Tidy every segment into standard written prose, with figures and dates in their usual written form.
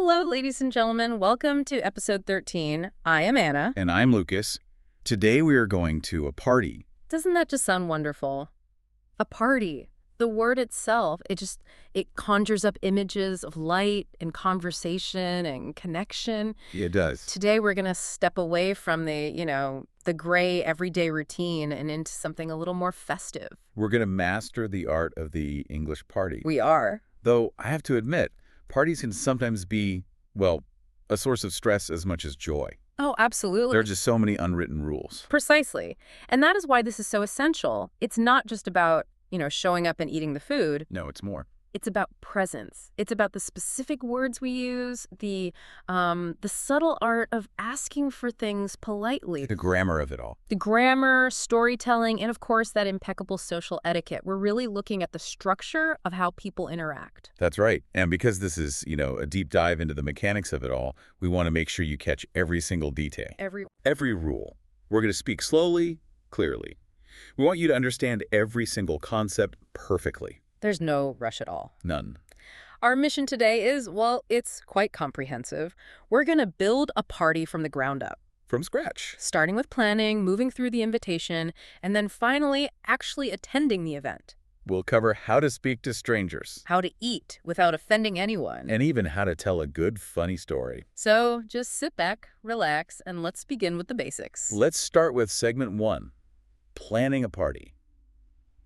Hello, ladies and gentlemen. Welcome to episode 13. I am Anna. And I'm Lukas. Today we are going to a party. Doesn't that just sound wonderful? A party. The word itself, it conjures up images of light and conversation and connection. It does. Today we're going to step away from the gray everyday routine and into something a little more festive. We're going to master the art of the English party. We are. Though I have to admit, parties can sometimes be, well, a source of stress as much as joy. Oh, absolutely. There are just so many unwritten rules. Precisely. And that is why this is so essential. It's not just about, showing up and eating the food. No, it's more. It's about presence. It's about the specific words we use, the subtle art of asking for things politely. The grammar of it all. The grammar, storytelling, and of course that impeccable social etiquette. We're really looking at the structure of how people interact. That's right. And because this is, a deep dive into the mechanics of it all, we want to make sure you catch every single detail. Every rule. We're going to speak slowly, clearly. We want you to understand every single concept perfectly. There's no rush at all. None. Our mission today is, it's quite comprehensive. We're going to build a party from the ground up. From scratch. Starting with planning, moving through the invitation, and then finally actually attending the event. We'll cover how to speak to strangers. How to eat without offending anyone. And even how to tell a good, funny story. So just sit back, relax, and let's begin with the basics. Let's start with segment 1, planning a party.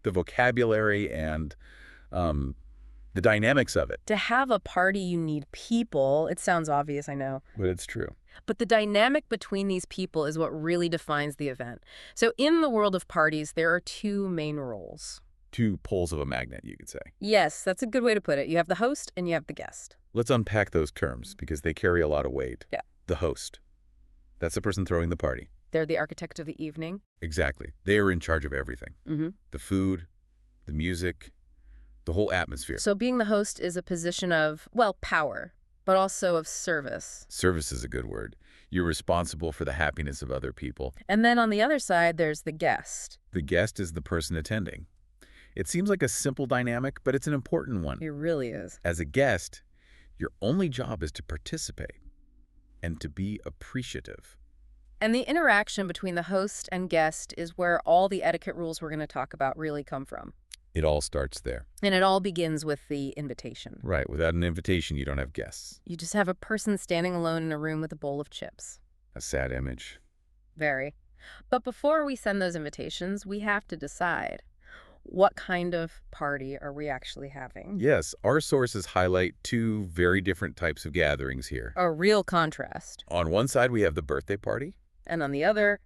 The vocabulary and the dynamics of it. To have a party, you need people. It sounds obvious, I know. But it's true. But the dynamic between these people is what really defines the event. So in the world of parties, there are two main roles. 2 poles of a magnet, you could say. Yes, that's a good way to put it. You have the host and you have the guest. Let's unpack those terms because they carry a lot of weight. Yeah. The host. That's the person throwing the party. They're the architect of the evening. Exactly. They are in charge of everything. Mm-hmm. The food, the music, the whole atmosphere. So being the host is a position of, power, but also of service. Service is a good word. You're responsible for the happiness of other people. And then on the other side, there's the guest. The guest is the person attending. It seems like a simple dynamic, but it's an important one. It really is. As a guest, your only job is to participate and to be appreciative. And the interaction between the host and guest is where all the etiquette rules we're going to talk about really come from. It all starts there. And it all begins with the invitation. Right. Without an invitation, you don't have guests. You just have a person standing alone in a room with a bowl of chips. A sad image. Very. But before we send those invitations, we have to decide, what kind of party are we actually having? Yes, our sources highlight 2 very different types of gatherings here. A real contrast. On one side, we have the birthday party. And on the other,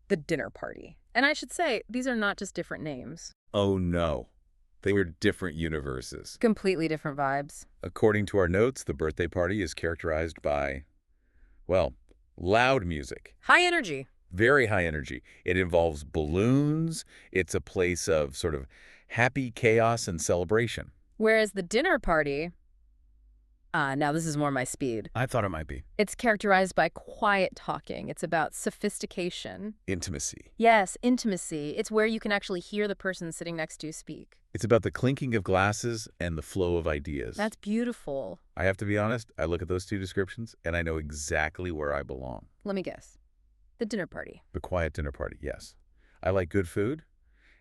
the dinner party. And I should say, these are not just different names. Oh no, they were different universes. Completely different vibes. According to our notes, the birthday party is characterized by, loud music. High energy. Very high energy. It involves balloons. It's a place of sort of happy chaos and celebration. Whereas the dinner party, now this is more my speed. I thought it might be. It's characterized by quiet talking. It's about sophistication. Intimacy. Yes, intimacy. It's where you can actually hear the person sitting next to you speak. It's about the clinking of glasses and the flow of ideas. That's beautiful. I have to be honest, I look at those 2 descriptions and I know exactly where I belong. Let me guess. The dinner party. The quiet dinner party, yes. I like good food,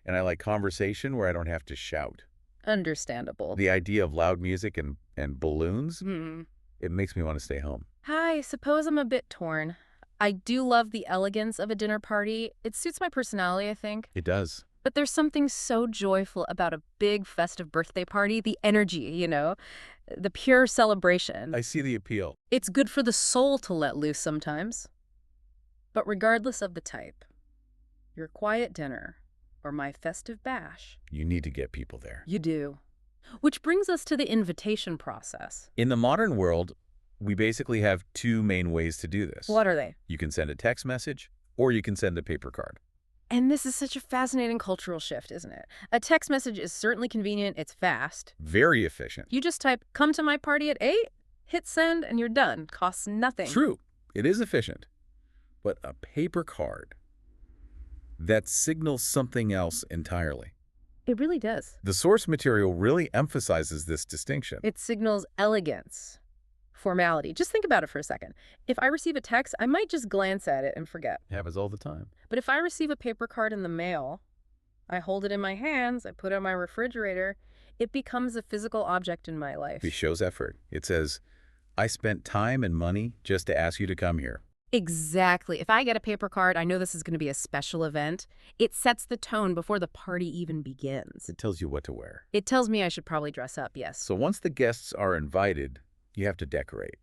and I like conversation where I don't have to shout. Understandable. The idea of loud music and balloons, Hmm. it makes me want to stay home. I suppose I'm a bit torn. I do love the elegance of a dinner party. It suits my personality, I think. It does. But there's something so joyful about a big festive birthday party. The energy, the pure celebration. I see the appeal. It's good for the soul to let loose sometimes. But regardless of the type, your quiet dinner or my festive bash, You need to get people there. you do. Which brings us to the invitation process. In the modern world, we basically have 2 main ways to do this. What are they? You can send a text message, or you can send a paper card. And this is such a fascinating cultural shift, isn't it? A text message is certainly convenient. It's fast. Very efficient. You just type, "Come to my party at 8," hit send, and you're done. Costs nothing. True. It is efficient. But a paper card, that signals something else entirely. It really does. The source material really emphasizes this distinction. It signals elegance, Formality. Just think about it for a second. If I receive a text, I might just glance at it and forget. It happens all the time. But if I receive a paper card in the mail, I hold it in my hands, I put it on my refrigerator, it becomes a physical object in my life. It shows effort. It says, I spent time and money just to ask you to come here. Exactly. If I get a paper card, I know this is going to be a special event. It sets the tone before the party even begins. It tells you what to wear. It tells me I should probably dress up, yes. So once the guests are invited, you have to decorate.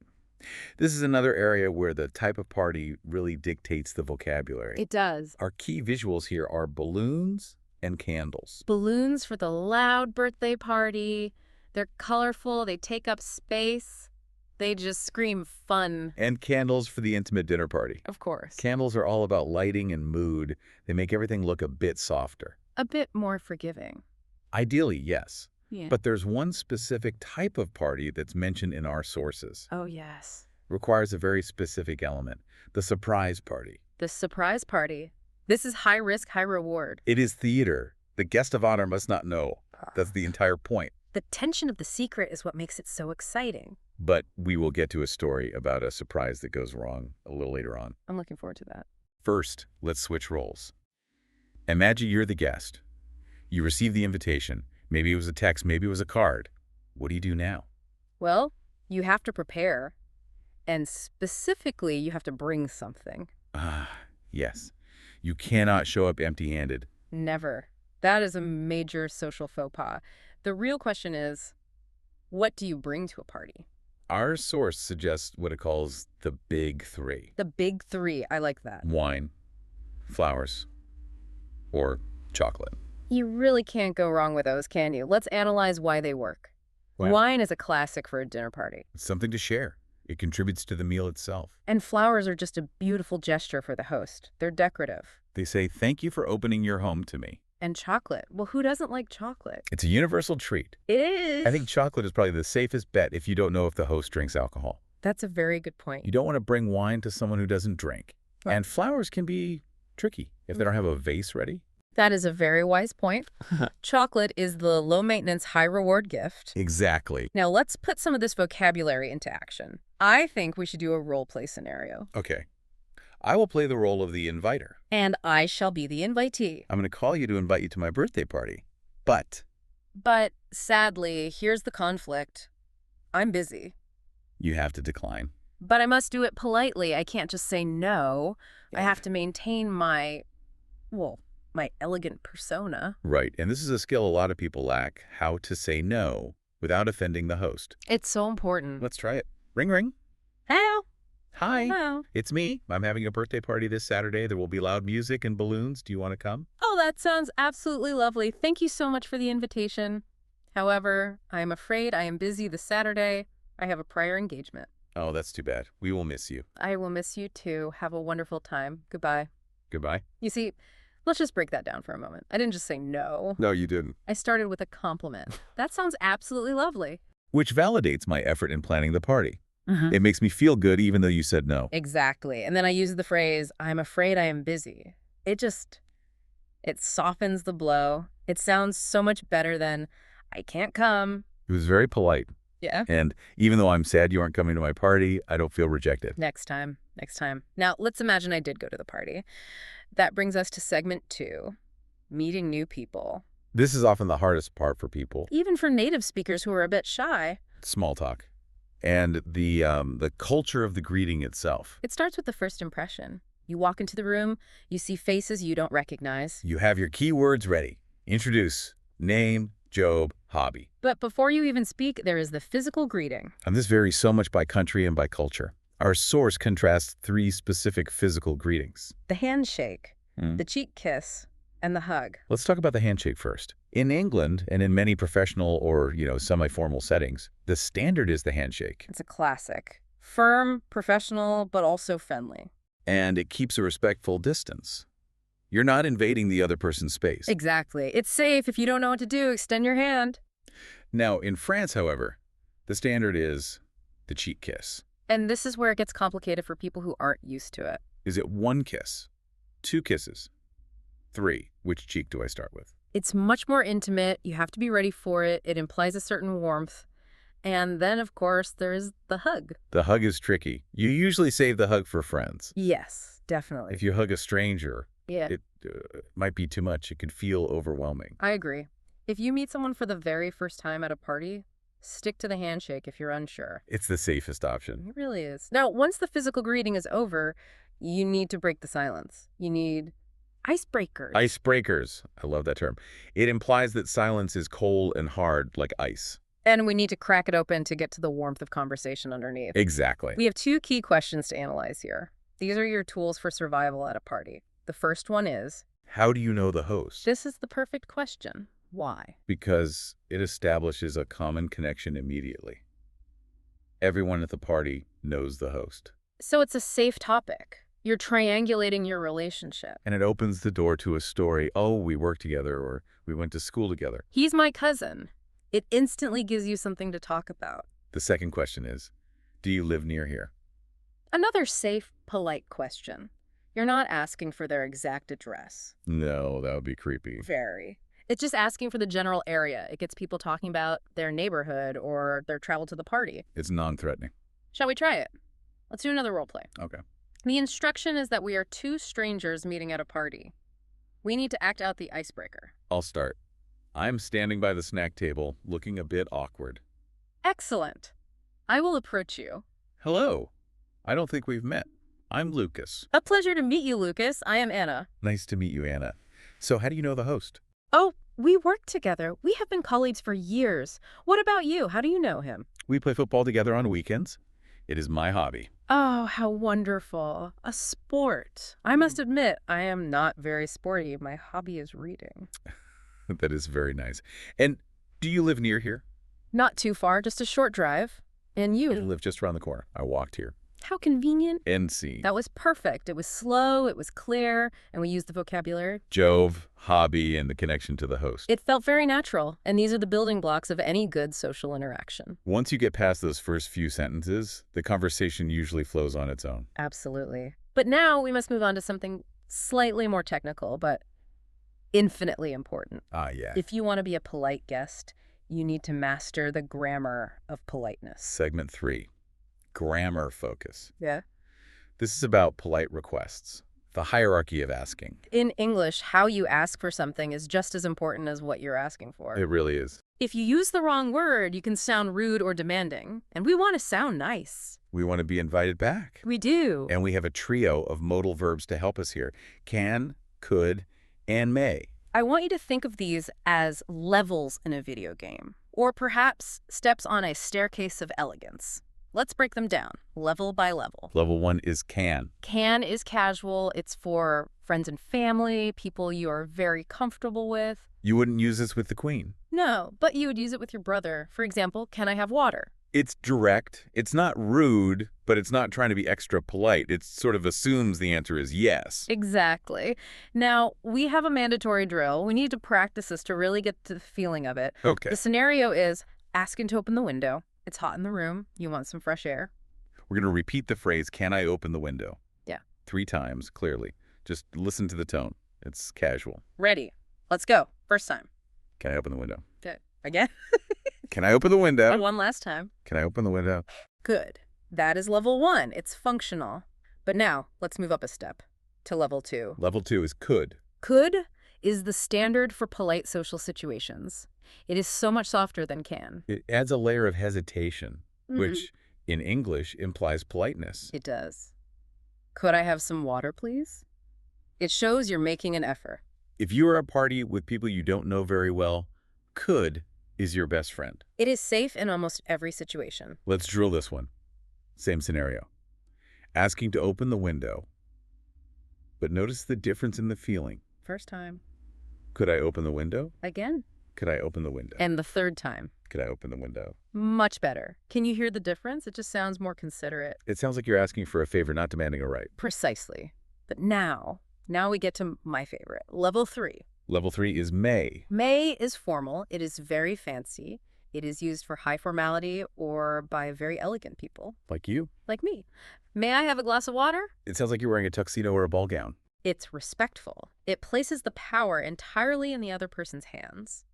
This is another area where the type of party really dictates the vocabulary. It does. Our key visuals here are balloons and candles. Balloons for the loud birthday party. They're colorful. They take up space. They just scream fun. And candles for the intimate dinner party. Of course. Candles are all about lighting and mood. They make everything look a bit softer. A bit more forgiving. Ideally, yes. Yeah. But there's one specific type of party that's mentioned in our sources. Oh, yes. Requires a very specific element. The surprise party. The surprise party. This is high risk, high reward. It is theater. The guest of honor must not know. That's the entire point. The tension of the secret is what makes it so exciting. But we will get to a story about a surprise that goes wrong a little later on. I'm looking forward to that. First, let's switch roles. Imagine you're the guest. You receive the invitation. Maybe it was a text, maybe it was a card. What do you do now? Well, you have to prepare. And specifically, you have to bring something. Ah, yes. You cannot show up empty-handed. Never. That is a major social faux pas. The real question is, what do you bring to a party? Our source suggests what it calls the big three. The big three. I like that. Wine, flowers, or chocolate. You really can't go wrong with those, can you? Let's analyze why they work. Well, Wine is a classic for a dinner party. it's something to share. It contributes to the meal itself. And flowers are just a beautiful gesture for the host. They're decorative. They say, thank you for opening your home to me. And chocolate. Well, who doesn't like chocolate? It's a universal treat. It is. I think chocolate is probably the safest bet if you don't know if the host drinks alcohol. That's a very good point. You don't want to bring wine to someone who doesn't drink. Right. And flowers can be tricky if they don't have a vase ready. That is a very wise point. Chocolate is the low-maintenance, high-reward gift. Exactly. Now, let's put some of this vocabulary into action. I think we should do a role-play scenario. Okay. I will play the role of the inviter. And I shall be the invitee. I'm going to call you to invite you to my birthday party. But But sadly, here's the conflict. I'm busy. you have to decline. But I must do it politely. I can't just say no. I have to maintain my elegant persona. Right. And this is a skill a lot of people lack, how to say no without offending the host. It's so important. Let's try it. Ring, ring. Hello. Hi. Hello. It's me. I'm having a birthday party this Saturday. There will be loud music and balloons. Do you want to come? Oh, that sounds absolutely lovely. Thank you so much for the invitation. However, I am afraid I am busy this Saturday. I have a prior engagement. Oh, that's too bad. We will miss you. I will miss you too. Have a wonderful time. Goodbye. Goodbye. You see, let's just break that down for a moment. I didn't just say no. No, you didn't. I started with a compliment. That sounds absolutely lovely. Which validates my effort in planning the party. It makes me feel good even though you said no. Exactly. And then I use the phrase, I'm afraid I am busy. It softens the blow. It sounds so much better than, I can't come. It was very polite. Yeah. And even though I'm sad you aren't coming to my party, I don't feel rejected. Next time. Now, let's imagine I did go to the party. That brings us to segment 2, meeting new people. This is often the hardest part for people. Even for native speakers who are a bit shy. Small talk. And the culture of the greeting itself. It starts with the first impression. You walk into the room, you see faces you don't recognize. You have your keywords ready. Introduce, name, job, hobby. But before you even speak, there is the physical greeting. And this varies so much by country and by culture. Our source contrasts 3 specific physical greetings. The handshake, the cheek kiss, and the hug. Let's talk about the handshake first. In England and in many professional or, semi-formal settings, the standard is the handshake. It's a classic. Firm, professional, but also friendly. And it keeps a respectful distance. You're not invading the other person's space. Exactly. It's safe. If you don't know what to do, extend your hand. Now, in France, however, the standard is the cheek kiss. And this is where it gets complicated for people who aren't used to it. Is it 1 kiss? 2 kisses? 3? Which cheek do I start with? It's much more intimate. You have to be ready for it. It implies a certain warmth. And then, of course, there's the hug. The hug is tricky. You usually save the hug for friends. Yes, definitely. If you hug a stranger, Yeah, it might be too much. It could feel overwhelming. I agree. If you meet someone for the very first time at a party, stick to the handshake if you're unsure. It's the safest option. It really is. Now, once the physical greeting is over, you need to break the silence. You need icebreakers. Icebreakers. I love that term. It implies that silence is cold and hard like ice. And we need to crack it open to get to the warmth of conversation underneath. Exactly. We have two key questions to analyze here. These are your tools for survival at a party. The first one is, How do you know the host? this is the perfect question. Why? Because it establishes a common connection immediately. Everyone at the party knows the host. So it's a safe topic. You're triangulating your relationship. And it opens the door to a story. Oh, we work together, or we went to school together. He's my cousin. It instantly gives you something to talk about. The second question is, do you live near here? Another safe, polite question. You're not asking for their exact address. No, that would be creepy. Very. It's just asking for the general area. It gets people talking about their neighborhood or their travel to the party. It's non-threatening. Shall we try it? Let's do another role play. Okay. The instruction is that we are two strangers meeting at a party. We need to act out the icebreaker. I'll start. I'm standing by the snack table, looking a bit awkward. Excellent. I will approach you. Hello. I don't think we've met. I'm Lucas. A pleasure to meet you, Lucas. I am Anna. Nice to meet you, Anna. So how do you know the host? Oh, we work together. We have been colleagues for years. What about you? How do you know him? We play football together on weekends. It is my hobby. Oh, how wonderful. A sport. I must admit, I am not very sporty. My hobby is reading. That is very nice. And do you live near here? Not too far, just a short drive. And I you? live just around the corner. I walked here. How convenient. NC. That was perfect. It was slow, it was clear, and we used the vocabulary. Jove, hobby, and the connection to the host. It felt very natural, and these are the building blocks of any good social interaction. Once you get past those first few sentences, the conversation usually flows on its own. Absolutely. But now we must move on to something slightly more technical, but infinitely important. Ah, yeah. If you want to be a polite guest, you need to master the grammar of politeness. Segment 3. Grammar focus. Yeah. This is about polite requests, the hierarchy of asking. In English, how you ask for something is just as important as what you're asking for. It really is. If you use the wrong word, you can sound rude or demanding, and we want to sound nice. We want to be invited back. We do. And we have a trio of modal verbs to help us here. Can, could, and may. I want you to think of these as levels in a video game, or perhaps steps on a staircase of elegance. Let's break them down, level by level. Level 1 is can. Can is casual. It's for friends and family, people you are very comfortable with. You wouldn't use this with the queen. No, but you would use it with your brother. For example, can I have water? It's direct. It's not rude, but it's not trying to be extra polite. It sort of assumes the answer is yes. Exactly. Now, we have a mandatory drill. We need to practice this to really get to the feeling of it. Okay. The scenario is asking to open the window. It's hot in the room. You want some fresh air. We're going to repeat the phrase, can I open the window? Yeah. 3 times, clearly. Just listen to the tone. It's casual. Ready. Let's go. First time. Can I open the window? Good. Again? Can I open the window? One last time. Can I open the window? Good. That is level 1. It's functional. But now, let's move up a step to level 2. Level 2 is could. Could is the standard for polite social situations. It is so much softer than can. It adds a layer of hesitation, which in English implies politeness. It does. Could I have some water, please? It shows you're making an effort. If you are at a party with people you don't know very well, could is your best friend. It is safe in almost every situation. Let's drill this one. Same scenario. Asking to open the window. But notice the difference in the feeling. First time. Could I open the window? Again. Could I open the window? And the third time. Could I open the window? Much better. Can you hear the difference? It just sounds more considerate. It sounds like you're asking for a favor, not demanding a right. Precisely. But now we get to my favorite. Level 3. Level 3 is may. May is formal. It is very fancy. It is used for high formality or by very elegant people. Like you. Like me. May I have a glass of water? It sounds like you're wearing a tuxedo or a ball gown. It's respectful. It places the power entirely in the other person's hands.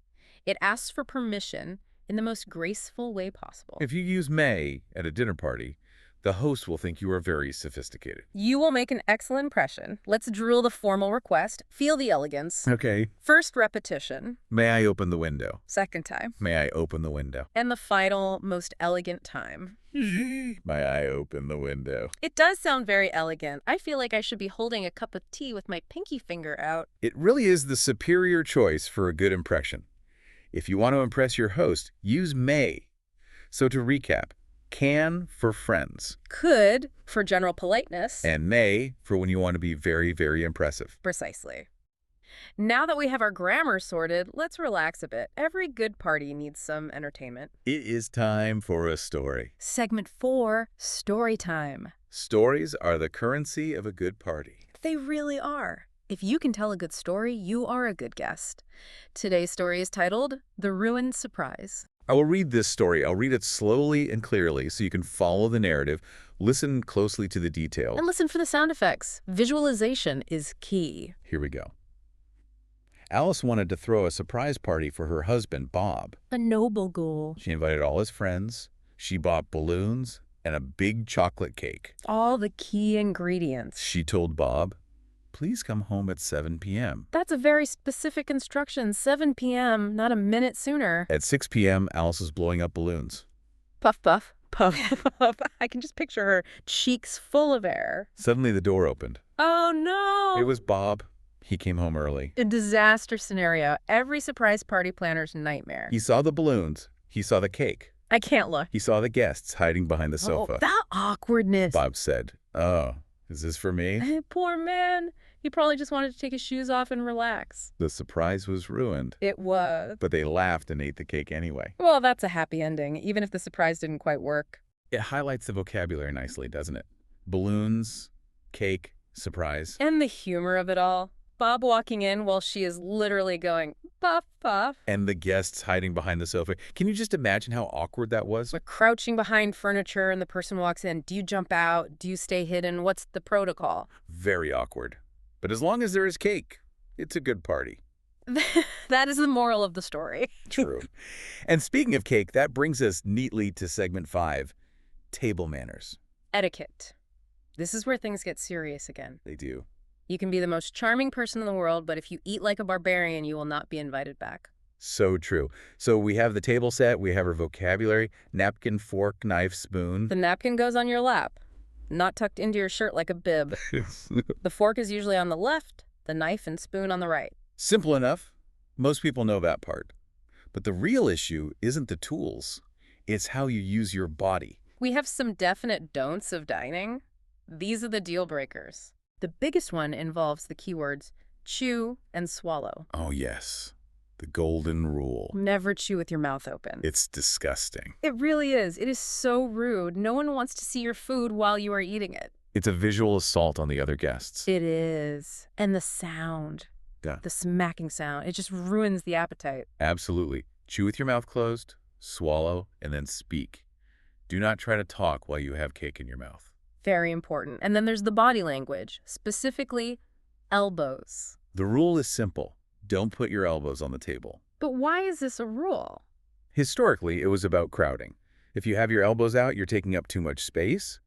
It asks for permission in the most graceful way possible. If you use may at a dinner party, the host will think you are very sophisticated. You will make an excellent impression. Let's drill the formal request. Feel the elegance. Okay. First repetition. May I open the window? Second time. May I open the window? And the final, most elegant time. May I open the window? It does sound very elegant. I feel like I should be holding a cup of tea with my pinky finger out. It really is the superior choice for a good impression. If you want to impress your host, use may. So to recap, can for friends. Could for general politeness. And may for when you want to be very, very impressive. Precisely. Now that we have our grammar sorted, let's relax a bit. Every good party needs some entertainment. It is time for a story. Segment 4, story time. Stories are the currency of a good party. They really are. If you can tell a good story, you are a good guest. Today's story is titled, The Ruined Surprise. I will read this story. I'll read it slowly and clearly so you can follow the narrative, listen closely to the details. And listen for the sound effects. Visualization is key. Here we go. Alice wanted to throw a surprise party for her husband, Bob. A noble goal. She invited all his friends. She bought balloons and a big chocolate cake. All the key ingredients. She told Bob, please come home at 7 p.m. That's a very specific instruction. 7 p.m., not a minute sooner. At 6 p.m., Alice was blowing up balloons. Puff, puff, puff, puff. I can just picture her cheeks full of air. Suddenly the door opened. Oh, no. It was Bob. He came home early. A disaster scenario. Every surprise party planner's nightmare. He saw the balloons. He saw the cake. I can't look. He saw the guests hiding behind the sofa. Oh, that awkwardness. Bob said, oh, is this for me? Poor man. He probably just wanted to take his shoes off and relax. The surprise was ruined. It was. But they laughed and ate the cake anyway. Well, that's a happy ending, even if the surprise didn't quite work. It highlights the vocabulary nicely, doesn't it? Balloons, cake, surprise. And the humor of it all. Bob walking in while she is literally going, puff, puff. And the guests hiding behind the sofa. Can you just imagine how awkward that was? We're crouching behind furniture and the person walks in. Do you jump out? Do you stay hidden? What's the protocol? Very awkward. But as long as there is cake, it's a good party. That is the moral of the story. True. And speaking of cake, that brings us neatly to segment 5, table manners. Etiquette. This is where things get serious again. They do. You can be the most charming person in the world, but if you eat like a barbarian, you will not be invited back. So true. So we have the table set, we have our vocabulary, napkin, fork, knife, spoon. The napkin goes on your lap, not tucked into your shirt like a bib. The fork is usually on the left, the knife and spoon on the right. Simple enough. Most people know that part. But the real issue isn't the tools. It's how you use your body. We have some definite don'ts of dining. These are the deal breakers. The biggest one involves the keywords chew and swallow. Oh, yes. The golden rule. Never chew with your mouth open. It's disgusting. It really is. It is so rude. No one wants to see your food while you are eating it. It's a visual assault on the other guests. It is. And the sound. Yeah. The smacking sound. It just ruins the appetite. Absolutely. Chew with your mouth closed, swallow, and then speak. Do not try to talk while you have cake in your mouth. Very important. And then there's the body language, specifically elbows. The rule is simple. Don't put your elbows on the table. But why is this a rule? Historically, it was about crowding. If you have your elbows out, you're taking up too much space.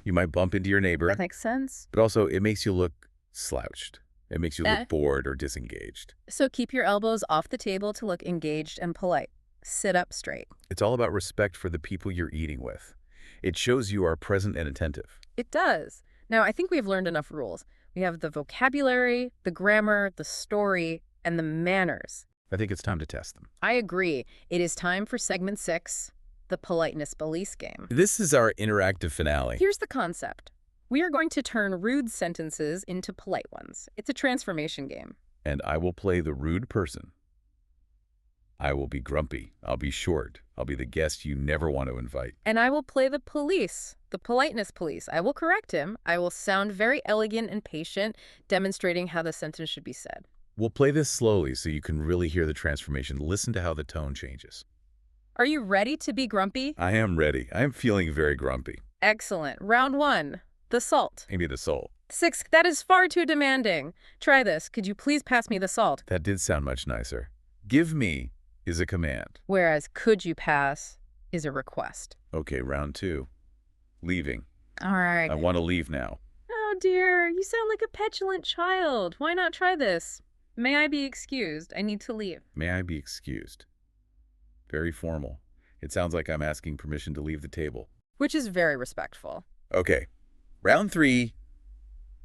You might bump into your neighbor. That makes sense. But also, it makes you look slouched. It makes you look bored or disengaged. So keep your elbows off the table to look engaged and polite. Sit up straight. It's all about respect for the people you're eating with. It shows you are present and attentive. It does. Now, I think we've learned enough rules. We have the vocabulary, the grammar, the story, and the manners. I think it's time to test them. I agree. It is time for segment 6, the Politeness Police game. This is our interactive finale. Here's the concept. We are going to turn rude sentences into polite ones. It's a transformation game. And I will play the rude person. I will be grumpy. I'll be short. I'll be the guest you never want to invite. And I will play the police, the Politeness Police. I will correct him. I will sound very elegant and patient, demonstrating how the sentence should be said. We'll play this slowly so you can really hear the transformation. Listen to how the tone changes. Are you ready to be grumpy? I am ready. I am feeling very grumpy. Excellent. Round 1, the salt. Maybe the soul. 6, that is far too demanding. Try this. Could you please pass me the salt? That did sound much nicer. Give me is a command. Whereas could you pass is a request. Okay, round 2. Leaving. All right. I want to leave now. Oh dear, you sound like a petulant child. Why not try this? May I be excused? I need to leave. May I be excused? Very formal. It sounds like I'm asking permission to leave the table. Which is very respectful. Okay, round 3,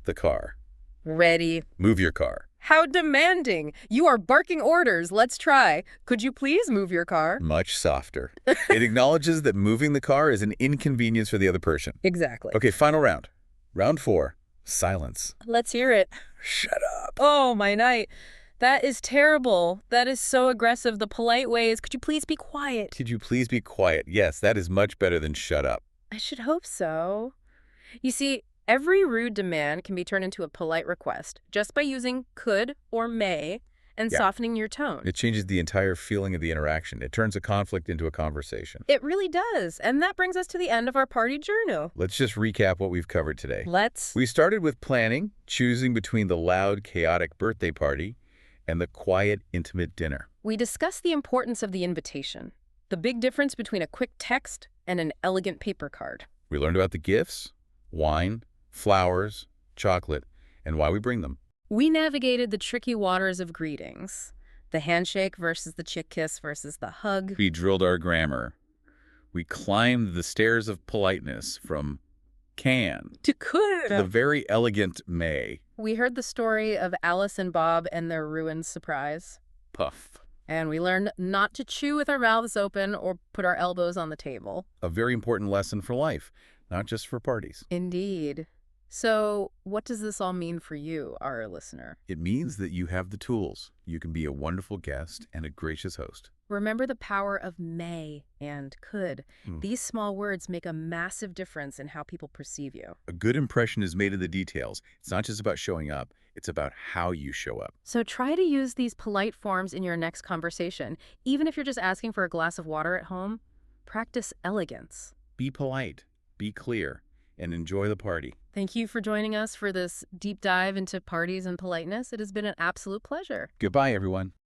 the car. Ready. Move your car. How demanding. You are barking orders. Let's try. Could you please move your car? Much softer. It acknowledges that moving the car is an inconvenience for the other person. Exactly. Okay, final round. Round 4, silence. Let's hear it. Shut up. Oh, my night. That is terrible. That is so aggressive. The polite way is, could you please be quiet? Could you please be quiet? Yes, that is much better than shut up. I should hope so. You see, every rude demand can be turned into a polite request just by using could or may and softening your tone. It changes the entire feeling of the interaction. It turns a conflict into a conversation. It really does. And that brings us to the end of our party journal. Let's just recap what we've covered today. Let's. We started with planning, choosing between the loud, chaotic birthday party and the quiet, intimate dinner. We discussed the importance of the invitation, the big difference between a quick text and an elegant paper card. We learned about the gifts, wine, flowers, chocolate, and why we bring them. We navigated the tricky waters of greetings, the handshake versus the chick kiss versus the hug. We drilled our grammar. We climbed the stairs of politeness from can To could. to the very elegant may. We heard the story of Alice and Bob and their ruined surprise. Puff. And we learned not to chew with our mouths open or put our elbows on the table. A very important lesson for life, not just for parties. Indeed. So what does this all mean for you, our listener? It means that you have the tools. You can be a wonderful guest and a gracious host. Remember the power of may and could. These small words make a massive difference in how people perceive you. A good impression is made in the details. It's not just about showing up. It's about how you show up. So try to use these polite forms in your next conversation. Even if you're just asking for a glass of water at home, practice elegance. Be polite, be clear, and enjoy the party. Thank you for joining us for this deep dive into parties and politeness. It has been an absolute pleasure. Goodbye, everyone.